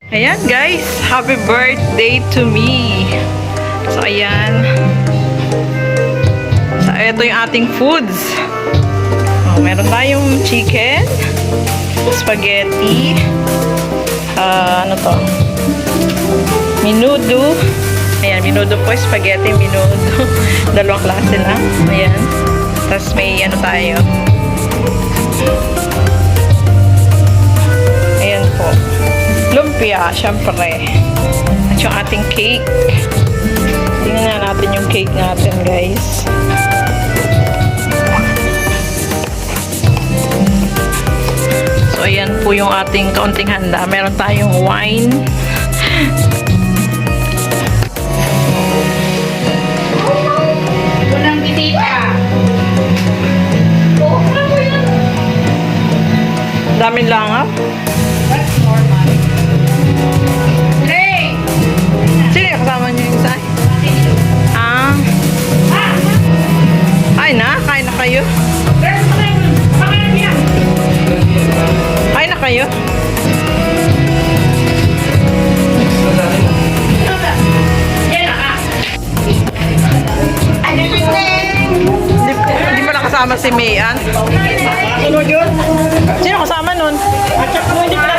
Ayan guys, happy birthday to me. So ayan. So ito yung ating foods. Oh, meron tayong chicken, spaghetti, ano to? Menudo. Ayan, menudo po, spaghetti, menudo. Dalawang klase lang. Ayan. Tapos may ano tayo. Ayan po. Lumpia, syempre. At yung ating cake. Tingnan natin yung cake natin, guys. So, ayan po yung ating kaunting handa. Meron tayong wine. Unang bisita. Daming langap. That's normal. Hey! Sino yung kasama niyo yung isa? Ah. Ay na, kain na kayo. Girls, pakain niya. Kain na kayo. Yan na. Ano ba? Hindi pa nakasama si Mayan. Sunod yun. Sino kasama nun? At saka hindi pala